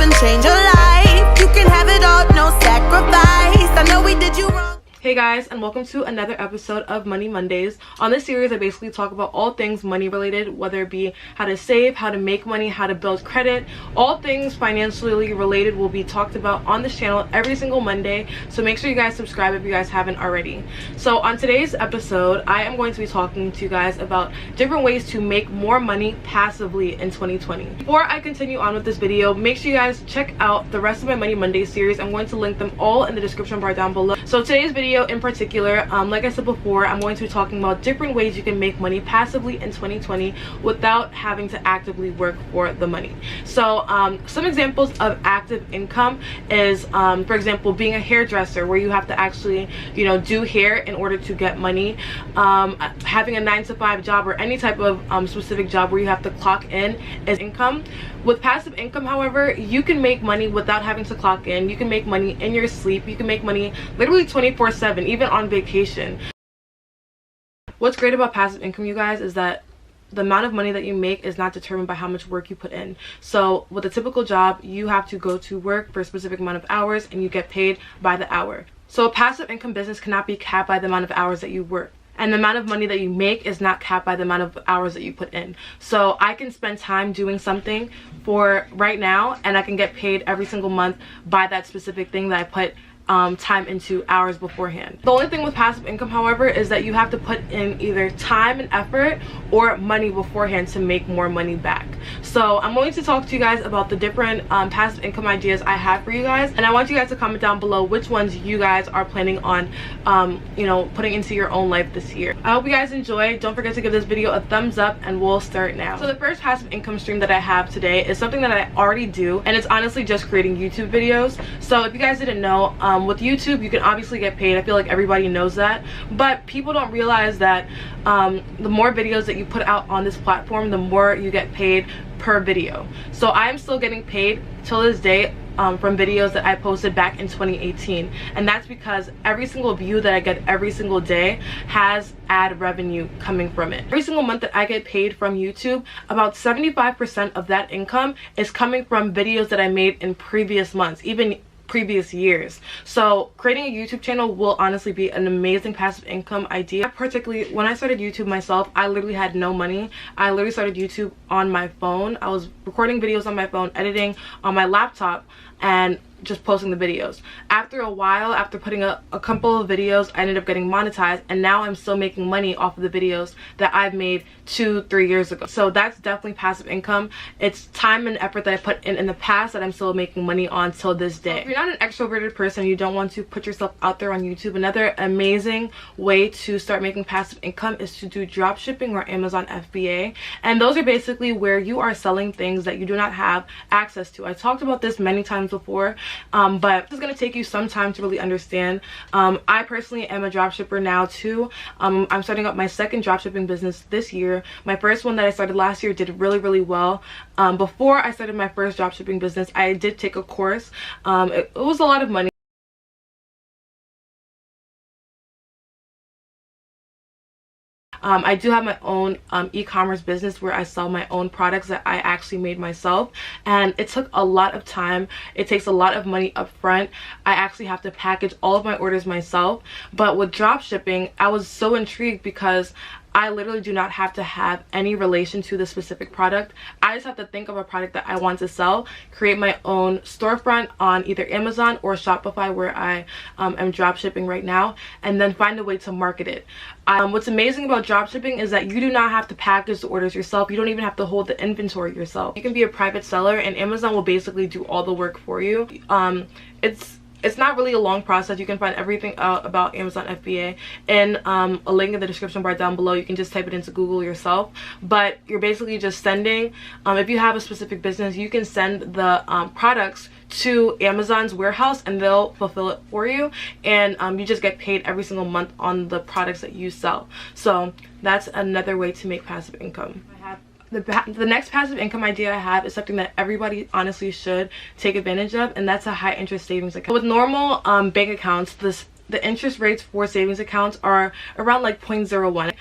and change your life. You can have it all, no sacrifice. I know we did you wrong. Hey guys, and welcome to another episode of Money Mondays. On this series, I basically talk about all things money related, whether it be how to save, how to make money, how to build credit. All things financially related will be talked about on this channel every single Monday, so make sure you guys subscribe if you guys haven't already. So on today's episode, I am going to be talking to you guys about different ways to make more money passively in 2020. Before I continue on with this video, make sure you guys check out the rest of my Money Mondays series. I'm going to link them all in the description bar down below. So today's video in particular, like I said before, I'm going to be talking about different ways you can make money passively in 2020 without having to actively work for the money. So some examples of active income is, for example, being a hairdresser, where you have to actually, do hair in order to get money. Having a 9-to-5 job or any type of specific job where you have to clock in is income. With passive income, however, you can make money without having to clock in. You can make money in your sleep. You can make money literally 24/7, even on vacation. What's great about passive income, you guys, is that the amount of money that you make is not determined by how much work you put in. So with a typical job, you have to go to work for a specific amount of hours and you get paid by the hour. So a passive income business cannot be capped by the amount of hours that you work. And the amount of money that you make is not capped by the amount of hours that you put in. So I can spend time doing something for right now, and I can get paid every single month by that specific thing that I put time into hours beforehand. The only thing with passive income, however, is that you have to put in either time and effort or money beforehand to make more money back. So I'm going to talk to you guys about the different passive income ideas I have for you guys, and I want you guys to comment down below which ones you guys are planning on putting into your own life this year. I hope you guys enjoy. Don't forget to give this video a thumbs up, and we'll start now. So the first passive income stream that I have today is something that I already do, and it's honestly just creating YouTube videos. So if you guys didn't know, with YouTube, you can obviously get paid. I feel like everybody knows that, but people don't realize that the more videos that you put out on this platform, the more you get paid per video. So I am still getting paid till this day from videos that I posted back in 2018, and that's because every single view that I get every single day has ad revenue coming from it. Every single month that I get paid from YouTube, about 75% of that income is coming from videos that I made in previous months, even previous years. So creating a YouTube channel will honestly be an amazing passive income idea. Particularly when I started YouTube myself, I literally had no money. I literally started YouTube on my phone. I was recording videos on my phone, editing on my laptop, and just posting the videos. After a while, after putting a couple of videos, I ended up getting monetized, and now I'm still making money off of the videos that I've made 2-3 years ago. So that's definitely passive income. It's time and effort that I put in the past that I'm still making money on till this day. If you're not an extroverted person, you don't want to put yourself out there on YouTube, another amazing way to start making passive income is to do drop shipping or Amazon FBA, and those are basically where you are selling things that you do not have access to. I talked about this many times before, but it's going to take you some time to really understand. I personally am a dropshipper now too. I'm starting up my second dropshipping business this year. My first one that I started last year did really well. Before I started my first dropshipping business, I did take a course. It was a lot of money. I do have my own e-commerce business where I sell my own products that I actually made myself, and it took a lot of time. It takes a lot of money up front. I actually have to package all of my orders myself. But with drop shipping, I was so intrigued because I literally do not have to have any relation to the specific product. I just have to think of a product that I want to sell, create my own storefront on either Amazon or Shopify, where I am drop shipping right now, and then find a way to market it. What's amazing about drop shipping is that you do not have to package the orders yourself. You don't even have to hold the inventory yourself. You can be a private seller, and Amazon will basically do all the work for you. It's not really a long process. You can find everything out about Amazon FBA in a link in the description bar down below. You can just type it into Google yourself. But you're basically just sending, if you have a specific business, you can send the products to Amazon's warehouse and they'll fulfill it for you, and you just get paid every single month on the products that you sell. So that's another way to make passive income. The next passive income idea I have is something that everybody honestly should take advantage of, and that's a high interest savings account. With normal bank accounts, the interest rates for savings accounts are around like 0.01.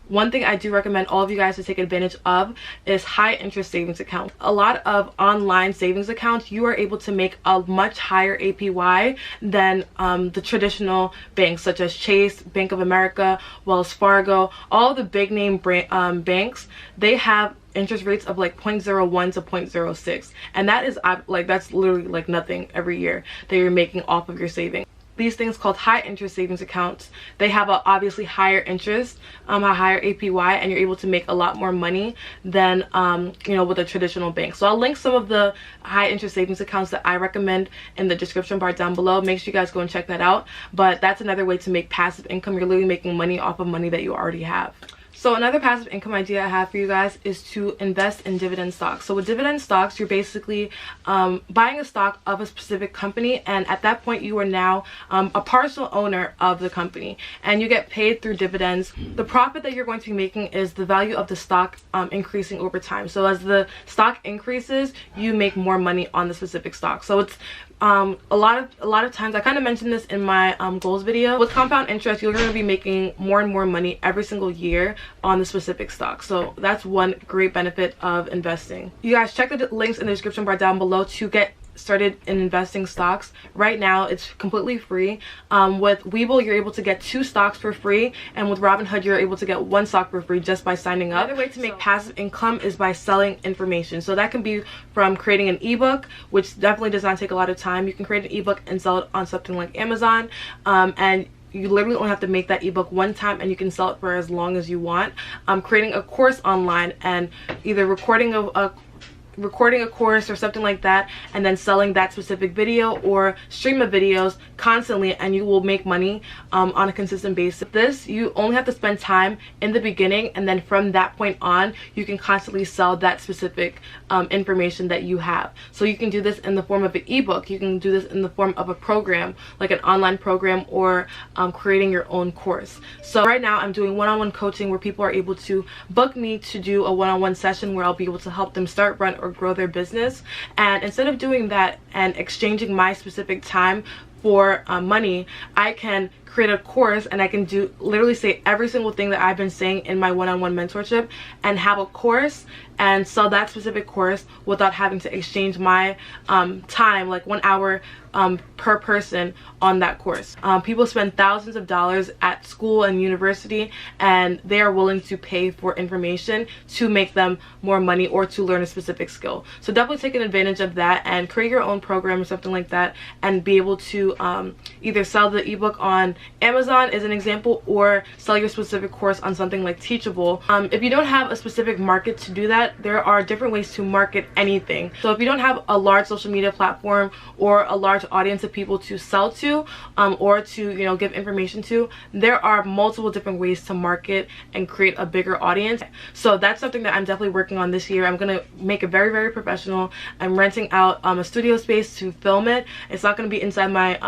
one thing I do recommend all of you guys to take advantage of is high interest savings accounts. A lot of online savings accounts, you are able to make a much higher APY than the traditional banks such as Chase, Bank of America, Wells Fargo. All the big name banks, they have interest rates of like 0.01 to 0.06, and that is like, that's literally like nothing every year that you're making off of your savings. These things called high interest savings accounts, they have a obviously higher interest, a higher APY, and you're able to make a lot more money than you know, with a traditional bank. So I'll link some of the high interest savings accounts that I recommend in the description bar down below. Make sure you guys go and check that out. But that's another way to make passive income. You're literally making money off of money that you already have. So another passive income idea I have for you guys is to invest in dividend stocks. So with dividend stocks, you're basically buying a stock of a specific company, and at that point you are now a partial owner of the company, and you get paid through dividends. The profit that you're going to be making is the value of the stock increasing over time. So as the stock increases, you make more money on the specific stock. So it's a lot of times, I kind of mentioned this in my goals video, with compound interest you're going to be making more and more money every single year on the specific stock. So that's one great benefit of investing. You guys check the links in the description bar down below to get started in investing stocks. Right now it's completely free. With Webull you're able to get 2 stocks for free, and with Robinhood you're able to get 1 stock for free just by signing up. Another way to make passive income is by selling information. So that can be from creating an ebook, which definitely does not take a lot of time. You can create an ebook and sell it on something like Amazon, and you literally only have to make that ebook one time and you can sell it for as long as you want. Creating a course online and either recording a course or something like that, and then selling that specific video or stream of videos constantly, and you will make money on a consistent basis. This, you only have to spend time in the beginning, and then from that point on you can constantly sell that specific information that you have. So you can do this in the form of an ebook, you can do this in the form of a program like an online program, or creating your own course. So right now I'm doing one-on-one coaching where people are able to book me to do a one-on-one session where I'll be able to help them start, run, or grow their business. And instead of doing that and exchanging my specific time for money, I can create a course and I can do literally say every single thing that I've been saying in my one-on-one mentorship, and have a course and sell that specific course without having to exchange my time, like 1 hour per person on that course. People spend thousands of dollars at school and university, and they are willing to pay for information to make them more money or to learn a specific skill. So definitely take advantage of that and create your own program or something like that, and be able to either sell the ebook on Amazon as an example, or sell your specific course on something like Teachable. If you don't have a specific market to do that, there are different ways to market anything. So if you don't have a large social media platform or a large audience of people to sell to, or to, you know, give information to, there are multiple different ways to market and create a bigger audience. So that's something that I'm definitely working on this year. I'm gonna make it very, very professional. I'm renting out a studio space to film it. It's not gonna be inside my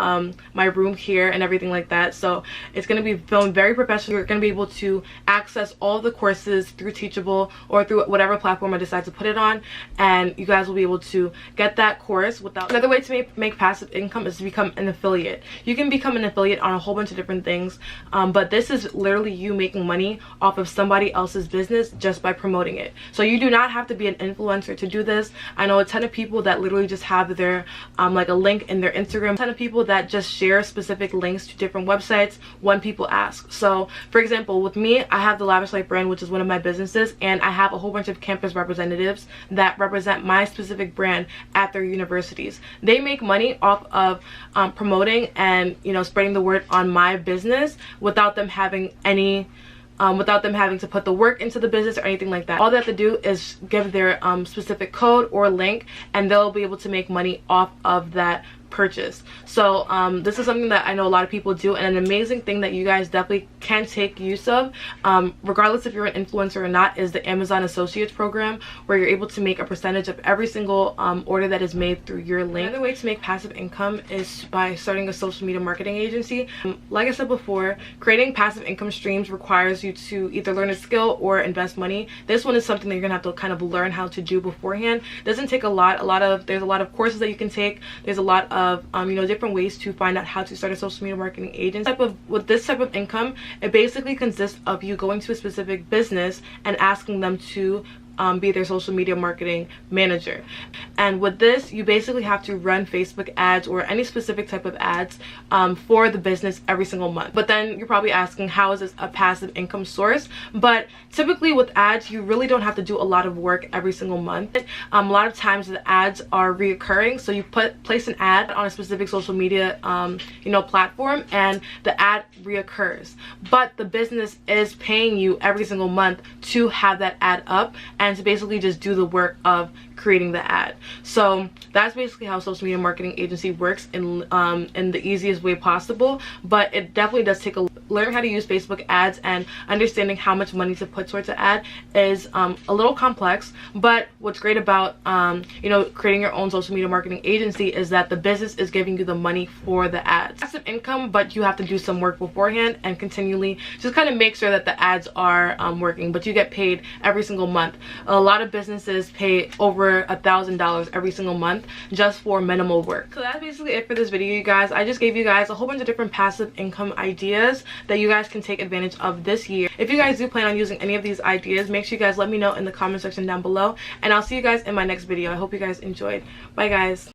my room here and everything like that. So it's gonna be filmed very professional. You're gonna be able to access all of the courses through Teachable or through whatever platform I decide to put it on, and you guys will be able to get that course without. Another way to make passive income is to become an affiliate. You can become an affiliate on a whole bunch of different things, but this is literally you making money off of somebody else's business just by promoting it. So you do not have to be an influencer to do this. I know a ton of people that literally just have their like a link in their Instagram. A ton of people that just share specific links to different websites when people ask. So for example, with me, I have the Lavish Life brand, which is one of my businesses, and I have a whole bunch of campus representatives that represent my specific brand at their universities. They make money off of promoting and, you know, spreading the word on my business without them having any without them having to put the work into the business or anything like that. All they have to do is give their specific code or link, and they'll be able to make money off of that purchase. So this is something that I know a lot of people do, and an amazing thing that you guys definitely can take use of, regardless if you're an influencer or not, is the Amazon Associates program, where you're able to make a percentage of every single order that is made through your link. Another way to make passive income is by starting a social media marketing agency. Like I said before, creating passive income streams requires you to either learn a skill or invest money. This one is something that you're gonna have to kind of learn how to do beforehand. It doesn't take a lot. There's a lot of courses that you can take. There's a lot of different ways to find out how to start a social media marketing agency. With this type of income, it basically consists of you going to a specific business and asking them to be their social media marketing manager. And with this, you basically have to run Facebook ads or any specific type of ads for the business every single month. But then you're probably asking, how is this a passive income source? But typically with ads, you really don't have to do a lot of work every single month. A lot of times the ads are reoccurring, so you place an ad on a specific social media platform, and the ad reoccurs, but the business is paying you every single month to have that ad up and to basically just do the work of creating the ad. So that's basically how social media marketing agency works in the easiest way possible. But it definitely does take learning how to use Facebook ads and understanding how much money to put towards an ad is a little complex. But what's great about creating your own social media marketing agency is that the business is giving you the money for the ads. Passive income, but you have to do some work beforehand and continually just kind of make sure that the ads are working, but you get paid every single month. A lot of businesses pay over $1,000 every single month just for minimal work. So that's basically it for this video, you guys. I just gave you guys a whole bunch of different passive income ideas that you guys can take advantage of this year. If you guys do plan on using any of these ideas, make sure you guys let me know in the comment section down below, and I'll see you guys in my next video. I hope you guys enjoyed. Bye guys.